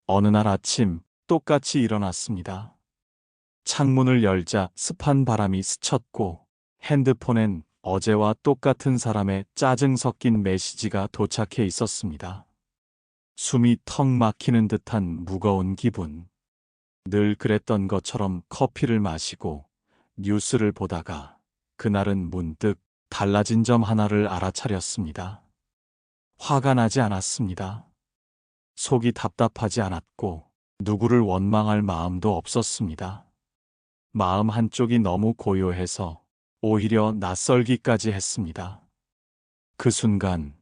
어느 날 아침 똑같이 일어났습니다. 창문을 열자 습한 바람이 스쳤고 핸드폰엔 어제와 똑같은 사람의 짜증 섞인 메시지가 도착해 있었습니다. 숨이 턱 막히는 듯한 무거운 기분. 늘 그랬던 것처럼 커피를 마시고 뉴스를 보다가 그날은 문득 달라진 점 하나를 알아차렸습니다. 화가 나지 않았습니다. 속이 답답하지 않았고 누구를 원망할 마음도 없었습니다. 마음 한쪽이 너무 고요해서 오히려 낯설기까지 했습니다. 그 순간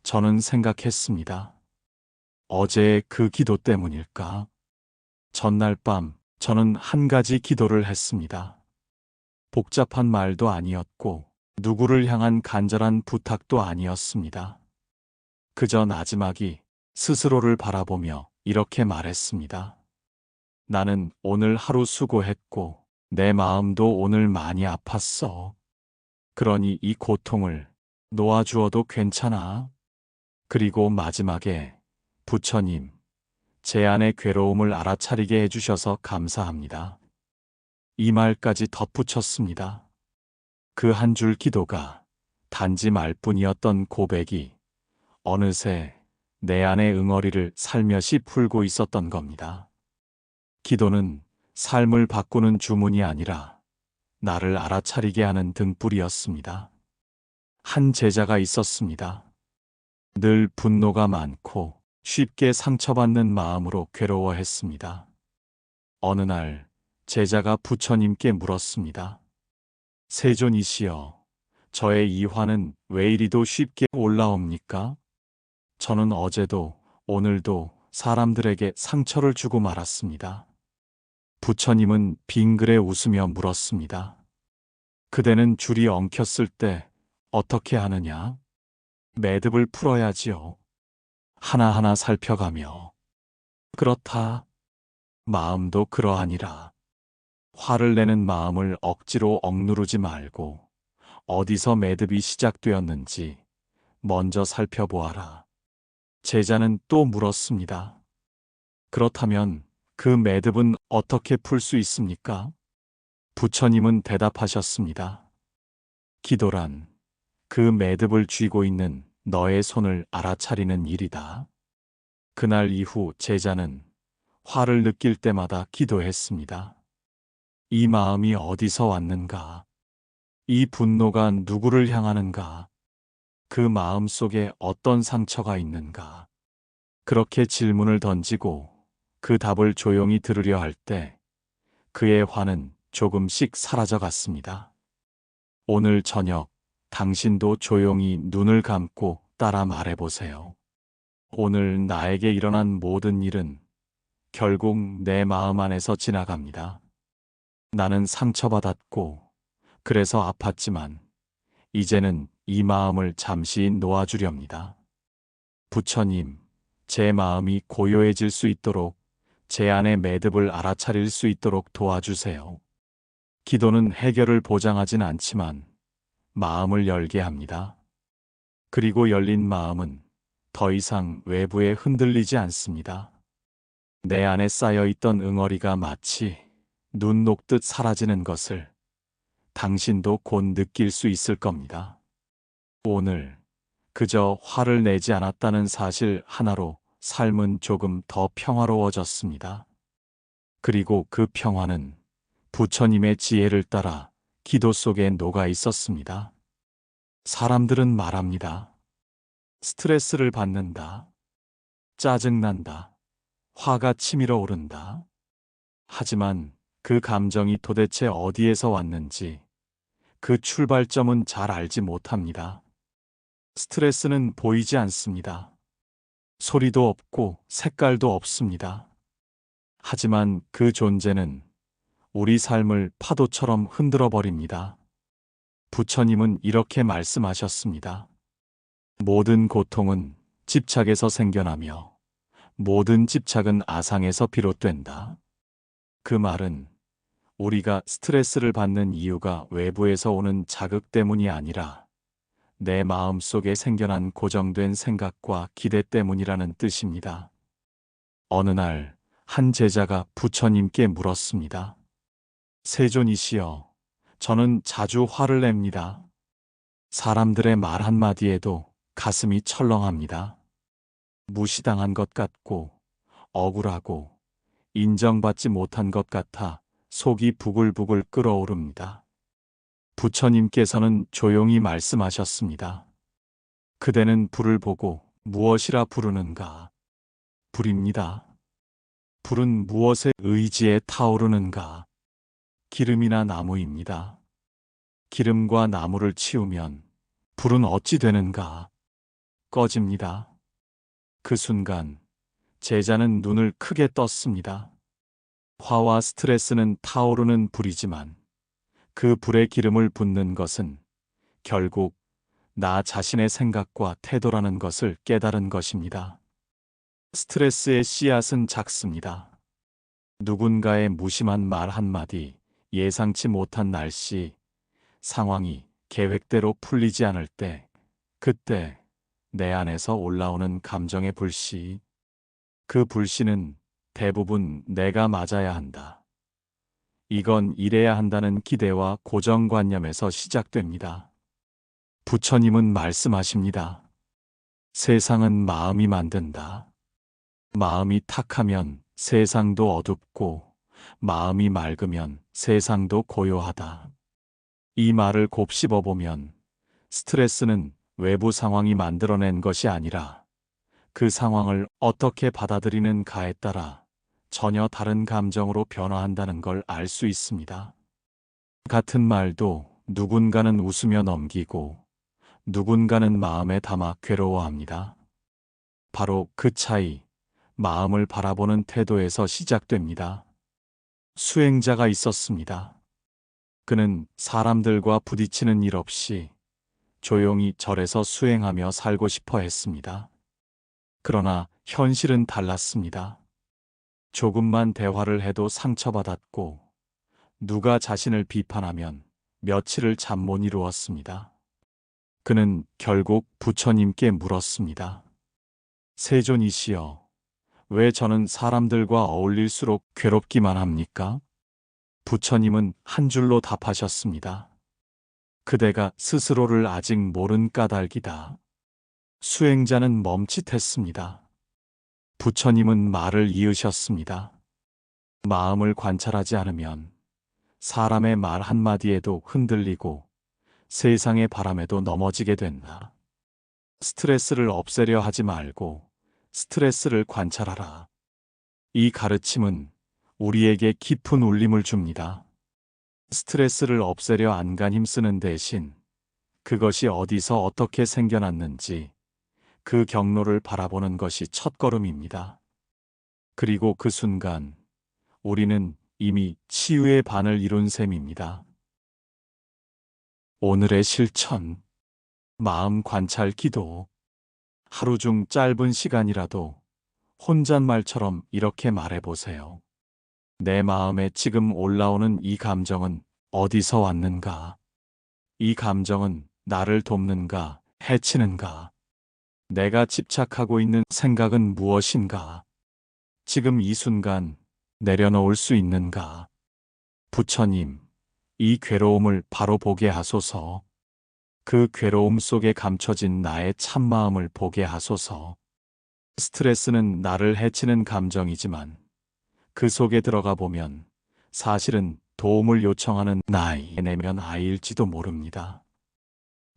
저는 생각했습니다. 어제의 그 기도 때문일까? 전날 밤 저는 한 가지 기도를 했습니다. 복잡한 말도 아니었고 누구를 향한 간절한 부탁도 아니었습니다. 그저 나지막이 스스로를 바라보며 이렇게 말했습니다. 나는 오늘 하루 수고했고 내 마음도 오늘 많이 아팠어. 그러니 이 고통을 놓아주어도 괜찮아. 그리고 마지막에 부처님, 제 안의 괴로움을 알아차리게 해주셔서 감사합니다. 이 말까지 덧붙였습니다. 그 한 줄 기도가 단지 말뿐이었던 고백이 어느새 내 안의 응어리를 살며시 풀고 있었던 겁니다. 기도는 삶을 바꾸는 주문이 아니라 나를 알아차리게 하는 등불이었습니다. 한 제자가 있었습니다. 늘 분노가 많고 쉽게 상처받는 마음으로 괴로워했습니다. 어느 날 제자가 부처님께 물었습니다. 세존이시여, 저의 이 화는 왜 이리도 쉽게 올라옵니까? 저는 어제도 오늘도 사람들에게 상처를 주고 말았습니다. 부처님은 빙그레 웃으며 물었습니다. 그대는 줄이 엉켰을 때 어떻게 하느냐? 매듭을 풀어야지요. 하나하나 살펴가며. 그렇다. 마음도 그러하니라. 화를 내는 마음을 억지로 억누르지 말고 어디서 매듭이 시작되었는지 먼저 살펴보아라. 제자는 또 물었습니다. 그렇다면 그 매듭은 어떻게 풀 수 있습니까? 부처님은 대답하셨습니다. 기도란 그 매듭을 쥐고 있는 너의 손을 알아차리는 일이다. 그날 이후 제자는 화를 느낄 때마다 기도했습니다. 이 마음이 어디서 왔는가? 이 분노가 누구를 향하는가? 그 마음 속에 어떤 상처가 있는가? 그렇게 질문을 던지고 그 답을 조용히 들으려 할 때 그의 화는 조금씩 사라져 갔습니다. 오늘 저녁 당신도 조용히 눈을 감고 따라 말해보세요. 오늘 나에게 일어난 모든 일은 결국 내 마음 안에서 지나갑니다. 나는 상처받았고 그래서 아팠지만 이제는 이 마음을 잠시 놓아주렵니다. 부처님, 제 마음이 고요해질 수 있도록 제 안의 매듭을 알아차릴 수 있도록 도와주세요. 기도는 해결을 보장하진 않지만 마음을 열게 합니다. 그리고 열린 마음은 더 이상 외부에 흔들리지 않습니다. 내 안에 쌓여있던 응어리가 마치 눈 녹듯 사라지는 것을 당신도 곧 느낄 수 있을 겁니다. 오늘 그저 화를 내지 않았다는 사실 하나로 삶은 조금 더 평화로워졌습니다. 그리고 그 평화는 부처님의 지혜를 따라 기도 속에 녹아 있었습니다. 사람들은 말합니다. 스트레스를 받는다. 짜증난다. 화가 치밀어 오른다. 하지만 그 감정이 도대체 어디에서 왔는지 그 출발점은 잘 알지 못합니다. 스트레스는 보이지 않습니다. 소리도 없고 색깔도 없습니다. 하지만 그 존재는 우리 삶을 파도처럼 흔들어 버립니다. 부처님은 이렇게 말씀하셨습니다. 모든 고통은 집착에서 생겨나며 모든 집착은 아상에서 비롯된다. 그 말은 우리가 스트레스를 받는 이유가 외부에서 오는 자극 때문이 아니라 내 마음 속에 생겨난 고정된 생각과 기대 때문이라는 뜻입니다. 어느 날 한 제자가 부처님께 물었습니다. 세존이시여, 저는 자주 화를 냅니다. 사람들의 말 한마디에도 가슴이 철렁합니다. 무시당한 것 같고, 억울하고, 인정받지 못한 것 같아 속이 부글부글 끓어오릅니다. 부처님께서는 조용히 말씀하셨습니다. 그대는 불을 보고 무엇이라 부르는가? 불입니다. 불은 무엇에 의지에 타오르는가? 기름이나 나무입니다. 기름과 나무를 치우면 불은 어찌 되는가? 꺼집니다. 그 순간 제자는 눈을 크게 떴습니다. 화와 스트레스는 타오르는 불이지만 그 불에 기름을 붓는 것은 결국 나 자신의 생각과 태도라는 것을 깨달은 것입니다. 스트레스의 씨앗은 작습니다. 누군가의 무심한 말 한마디, 예상치 못한 날씨, 상황이 계획대로 풀리지 않을 때, 그때 내 안에서 올라오는 감정의 불씨, 그 불씨는 대부분 내가 맞아야 한다. 이건 이래야 한다는 기대와 고정관념에서 시작됩니다. 부처님은 말씀하십니다. 세상은 마음이 만든다. 마음이 탁하면 세상도 어둡고, 마음이 맑으면 세상도 고요하다. 이 말을 곱씹어 보면 스트레스는 외부 상황이 만들어낸 것이 아니라 그 상황을 어떻게 받아들이는가에 따라 전혀 다른 감정으로 변화한다는 걸 알 수 있습니다. 같은 말도 누군가는 웃으며 넘기고 누군가는 마음에 담아 괴로워합니다. 바로 그 차이, 마음을 바라보는 태도에서 시작됩니다. 수행자가 있었습니다. 그는 사람들과 부딪히는 일 없이 조용히 절에서 수행하며 살고 싶어 했습니다. 그러나 현실은 달랐습니다. 조금만 대화를 해도 상처받았고, 누가 자신을 비판하면 며칠을 잠 못 이루었습니다. 그는 결국 부처님께 물었습니다. 세존이시여, 왜 저는 사람들과 어울릴수록 괴롭기만 합니까? 부처님은 한 줄로 답하셨습니다. 그대가 스스로를 아직 모른 까닭이다. 수행자는 멈칫했습니다. 부처님은 말을 이으셨습니다. 마음을 관찰하지 않으면 사람의 말 한마디에도 흔들리고 세상의 바람에도 넘어지게 된다. 스트레스를 없애려 하지 말고 스트레스를 관찰하라. 이 가르침은 우리에게 깊은 울림을 줍니다. 스트레스를 없애려 안간 힘쓰는 대신 그것이 어디서 어떻게 생겨났는지 그 경로를 바라보는 것이 첫걸음입니다. 그리고 그 순간 우리는 이미 치유의 반을 이룬 셈입니다. 오늘의 실천, 마음 관찰 기도. 하루 중 짧은 시간이라도 혼잣말처럼 이렇게 말해보세요. 내 마음에 지금 올라오는 이 감정은 어디서 왔는가? 이 감정은 나를 돕는가, 해치는가? 내가 집착하고 있는 생각은 무엇인가? 지금 이 순간 내려놓을 수 있는가? 부처님, 이 괴로움을 바로 보게 하소서. 그 괴로움 속에 감춰진 나의 참마음을 보게 하소서. 스트레스는 나를 해치는 감정이지만 그 속에 들어가 보면 사실은 도움을 요청하는 나의 내면 아이일지도 모릅니다.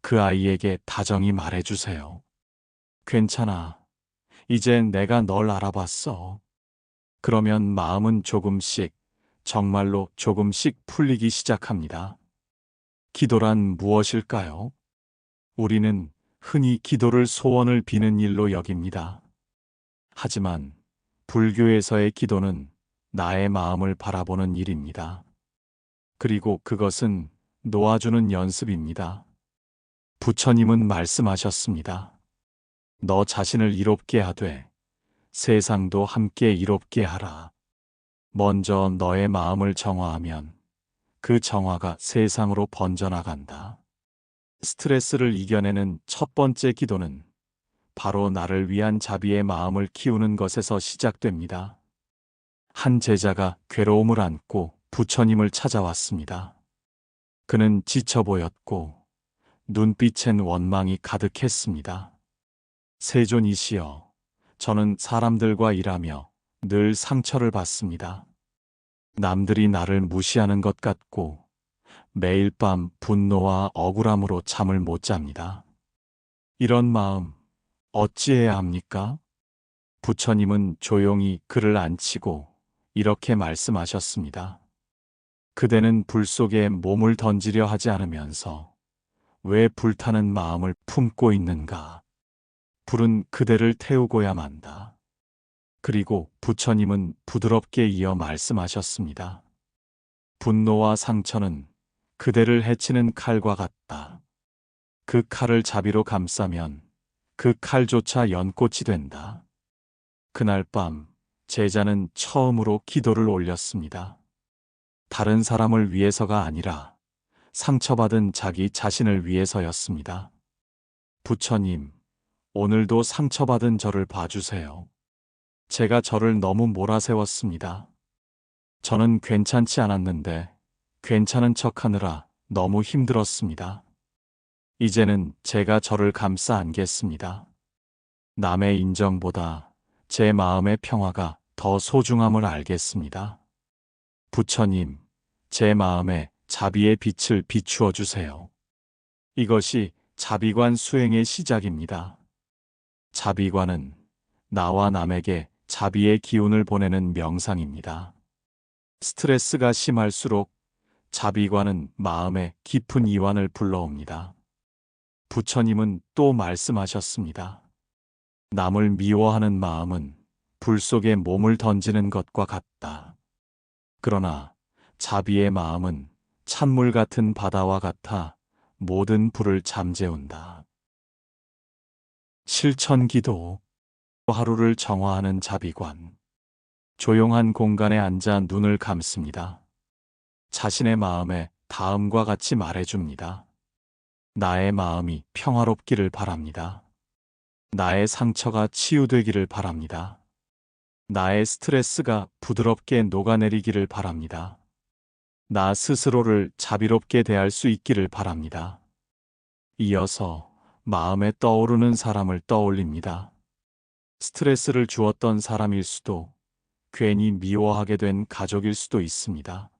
그 아이에게 다정히 말해주세요. 괜찮아. 이제 내가 널 알아봤어. 그러면 마음은 조금씩, 정말로 조금씩 풀리기 시작합니다. 기도란 무엇일까요? 우리는 흔히 기도를 소원을 비는 일로 여깁니다. 하지만 불교에서의 기도는 나의 마음을 바라보는 일입니다. 그리고 그것은 놓아주는 연습입니다. 부처님은 말씀하셨습니다. 너 자신을 이롭게 하되 세상도 함께 이롭게 하라. 먼저 너의 마음을 정화하면 그 정화가 세상으로 번져나간다. 스트레스를 이겨내는 첫 번째 기도는 바로 나를 위한 자비의 마음을 키우는 것에서 시작됩니다. 한 제자가 괴로움을 안고 부처님을 찾아왔습니다. 그는 지쳐 보였고 눈빛엔 원망이 가득했습니다. 세존이시여, 저는 사람들과 일하며 늘 상처를 받습니다. 남들이 나를 무시하는 것 같고 매일 밤 분노와 억울함으로 잠을 못 잡니다. 이런 마음 어찌해야 합니까? 부처님은 조용히 그를 앉히고 이렇게 말씀하셨습니다. 그대는 불 속에 몸을 던지려 하지 않으면서 왜 불타는 마음을 품고 있는가? 불은 그대를 태우고야 만다. 그리고 부처님은 부드럽게 이어 말씀하셨습니다. 분노와 상처는 그대를 해치는 칼과 같다. 그 칼을 자비로 감싸면 그 칼조차 연꽃이 된다. 그날 밤 제자는 처음으로 기도를 올렸습니다. 다른 사람을 위해서가 아니라 상처받은 자기 자신을 위해서였습니다. 부처님, 오늘도 상처받은 저를 봐주세요. 제가 저를 너무 몰아세웠습니다. 저는 괜찮지 않았는데 괜찮은 척하느라 너무 힘들었습니다. 이제는 제가 저를 감싸 안겠습니다. 남의 인정보다 제 마음의 평화가 더 소중함을 알겠습니다. 부처님, 제 마음에 자비의 빛을 비추어 주세요. 이것이 자비관 수행의 시작입니다. 자비관은 나와 남에게 자비의 기운을 보내는 명상입니다. 스트레스가 심할수록 자비관은 마음에 깊은 이완을 불러옵니다. 부처님은 또 말씀하셨습니다. 남을 미워하는 마음은 불 속에 몸을 던지는 것과 같다. 그러나 자비의 마음은 찬물 같은 바다와 같아 모든 불을 잠재운다. 실천기도, 하루를 정화하는 자비관. 조용한 공간에 앉아 눈을 감습니다. 자신의 마음에 다음과 같이 말해줍니다. 나의 마음이 평화롭기를 바랍니다. 나의 상처가 치유되기를 바랍니다. 나의 스트레스가 부드럽게 녹아내리기를 바랍니다. 나 스스로를 자비롭게 대할 수 있기를 바랍니다. 이어서 마음에 떠오르는 사람을 떠올립니다. 스트레스를 주었던 사람일 수도, 괜히 미워하게 된 가족일 수도 있습니다.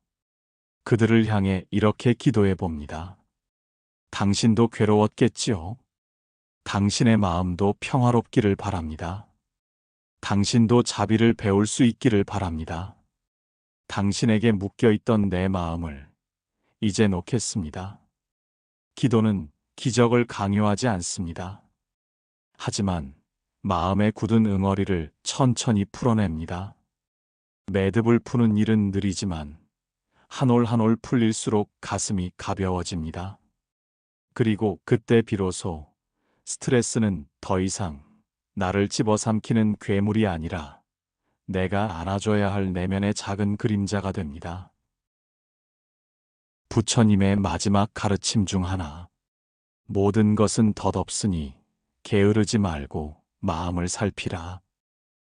그들을 향해 이렇게 기도해 봅니다. 당신도 괴로웠겠지요? 당신의 마음도 평화롭기를 바랍니다. 당신도 자비를 배울 수 있기를 바랍니다. 당신에게 묶여있던 내 마음을 이제 놓겠습니다. 기도는 기적을 강요하지 않습니다. 하지만 마음에 굳은 응어리를 천천히 풀어냅니다. 매듭을 푸는 일은 느리지만 한 올 한 올 풀릴수록 가슴이 가벼워집니다. 그리고 그때 비로소 스트레스는 더 이상 나를 집어삼키는 괴물이 아니라 내가 안아줘야 할 내면의 작은 그림자가 됩니다. 부처님의 마지막 가르침 중 하나. 모든 것은 덧없으니 게으르지 말고 마음을 살피라.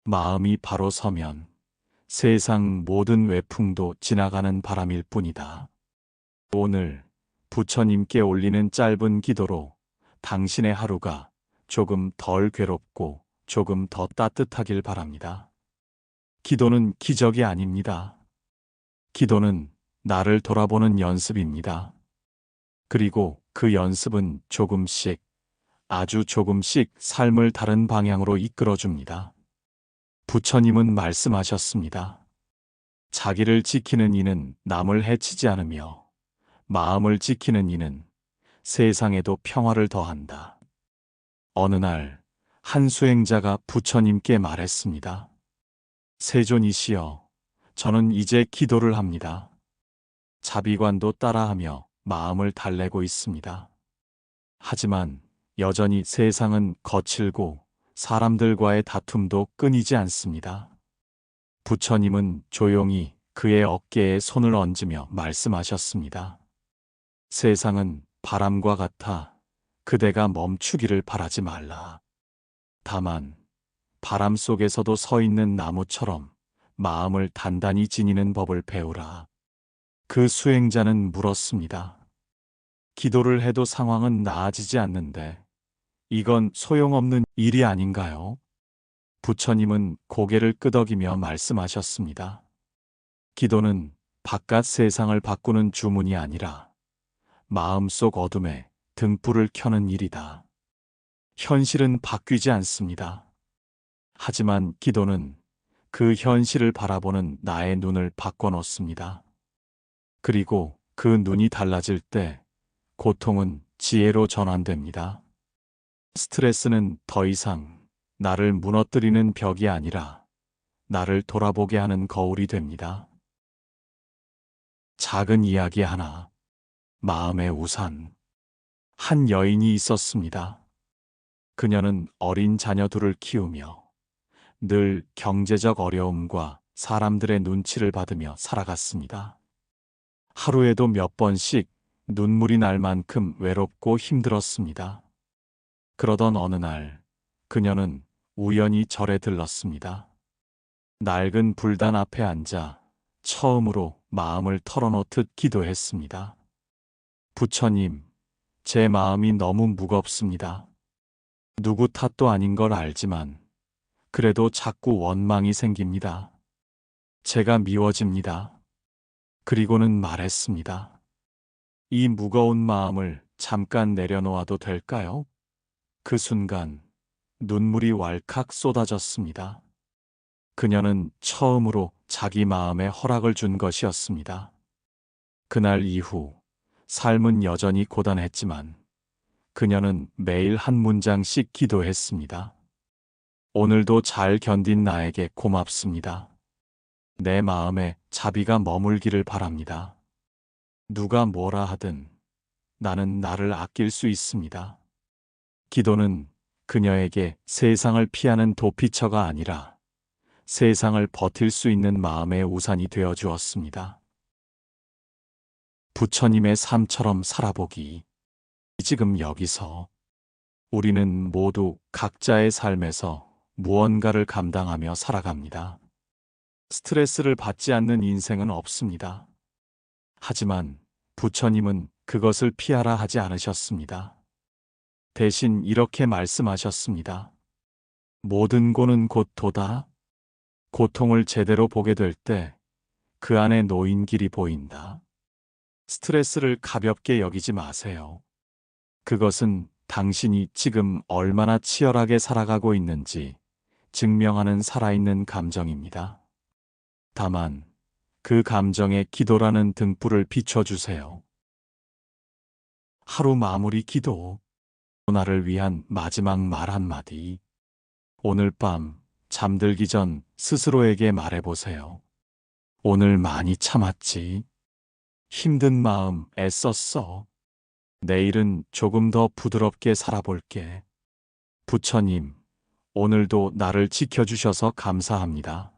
마음이 바로 서면 세상 모든 외풍도 지나가는 바람일 뿐이다. 오늘 부처님께 올리는 짧은 기도로 당신의 하루가 조금 덜 괴롭고 조금 더 따뜻하길 바랍니다. 기도는 기적이 아닙니다. 기도는 나를 돌아보는 연습입니다. 그리고 그 연습은 조금씩, 아주 조금씩 삶을 다른 방향으로 이끌어줍니다. 부처님은 말씀하셨습니다. 자기를 지키는 이는 남을 해치지 않으며 마음을 지키는 이는 세상에도 평화를 더한다. 어느 날 한 수행자가 부처님께 말했습니다. 세존이시여, 저는 이제 기도를 합니다. 자비관도 따라하며 마음을 달래고 있습니다. 하지만 여전히 세상은 거칠고 사람들과의 다툼도 끊이지 않습니다. 부처님은 조용히 그의 어깨에 손을 얹으며 말씀하셨습니다. 세상은 바람과 같아 그대가 멈추기를 바라지 말라. 다만 바람 속에서도 서 있는 나무처럼 마음을 단단히 지니는 법을 배우라. 그 수행자는 물었습니다. 기도를 해도 상황은 나아지지 않는데 이건 소용없는 일이 아닌가요? 부처님은 고개를 끄덕이며 말씀하셨습니다. 기도는 바깥 세상을 바꾸는 주문이 아니라 마음속 어둠에 등불을 켜는 일이다. 현실은 바뀌지 않습니다. 하지만 기도는 그 현실을 바라보는 나의 눈을 바꿔놓습니다. 그리고 그 눈이 달라질 때 고통은 지혜로 전환됩니다. 스트레스는 더 이상 나를 무너뜨리는 벽이 아니라 나를 돌아보게 하는 거울이 됩니다. 작은 이야기 하나, 마음의 우산. 한 여인이 있었습니다. 그녀는 어린 자녀 둘을 키우며 늘 경제적 어려움과 사람들의 눈치를 받으며 살아갔습니다. 하루에도 몇 번씩 눈물이 날 만큼 외롭고 힘들었습니다. 그러던 어느 날 그녀는 우연히 절에 들렀습니다. 낡은 불단 앞에 앉아 처음으로 마음을 털어놓듯 기도했습니다. 부처님, 제 마음이 너무 무겁습니다. 누구 탓도 아닌 걸 알지만 그래도 자꾸 원망이 생깁니다. 제가 미워집니다. 그리고는 말했습니다. 이 무거운 마음을 잠깐 내려놓아도 될까요? 그 순간 눈물이 왈칵 쏟아졌습니다. 그녀는 처음으로 자기 마음에 허락을 준 것이었습니다. 그날 이후 삶은 여전히 고단했지만 그녀는 매일 한 문장씩 기도했습니다. 오늘도 잘 견딘 나에게 고맙습니다. 내 마음에 자비가 머물기를 바랍니다. 누가 뭐라 하든 나는 나를 아낄 수 있습니다. 기도는 그녀에게 세상을 피하는 도피처가 아니라 세상을 버틸 수 있는 마음의 우산이 되어 주었습니다. 부처님의 삶처럼 살아보기. 지금 여기서 우리는 모두 각자의 삶에서 무언가를 감당하며 살아갑니다. 스트레스를 받지 않는 인생은 없습니다. 하지만 부처님은 그것을 피하라 하지 않으셨습니다. 대신 이렇게 말씀하셨습니다. 모든 고는 곧 도다. 고통을 제대로 보게 될 때 그 안에 놓인 길이 보인다. 스트레스를 가볍게 여기지 마세요. 그것은 당신이 지금 얼마나 치열하게 살아가고 있는지 증명하는 살아있는 감정입니다. 다만 그 감정에 기도라는 등불을 비춰주세요. 하루 마무리 기도. 나를 위한 마지막 말 한마디. 오늘 밤 잠들기 전 스스로에게 말해보세요. 오늘 많이 참았지. 힘든 마음 애썼어. 내일은 조금 더 부드럽게 살아볼게. 부처님, 오늘도 나를 지켜주셔서 감사합니다.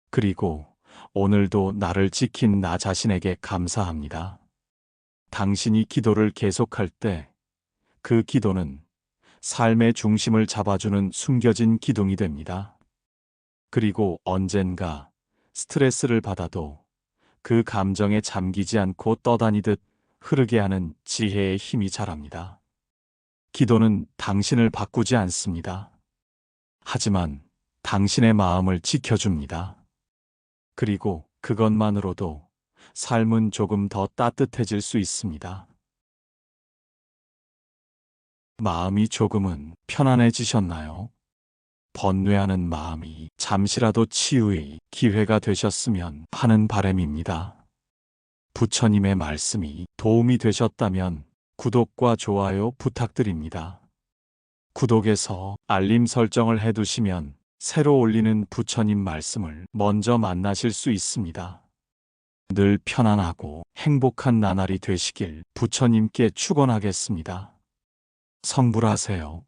그리고 오늘도 나를 지킨 나 자신에게 감사합니다. 당신이 기도를 계속할 때 그 기도는 삶의 중심을 잡아주는 숨겨진 기둥이 됩니다. 그리고 언젠가 스트레스를 받아도 그 감정에 잠기지 않고 떠다니듯 흐르게 하는 지혜의 힘이 자랍니다. 기도는 당신을 바꾸지 않습니다. 하지만 당신의 마음을 지켜줍니다. 그리고 그것만으로도 삶은 조금 더 따뜻해질 수 있습니다. 마음이 조금은 편안해지셨나요? 번뇌하는 마음이 잠시라도 치유의 기회가 되셨으면 하는 바람입니다. 부처님의 말씀이 도움이 되셨다면 구독과 좋아요 부탁드립니다. 구독에서 알림 설정을 해두시면 새로 올리는 부처님 말씀을 먼저 만나실 수 있습니다. 늘 편안하고 행복한 나날이 되시길 부처님께 축원하겠습니다. 성불하세요.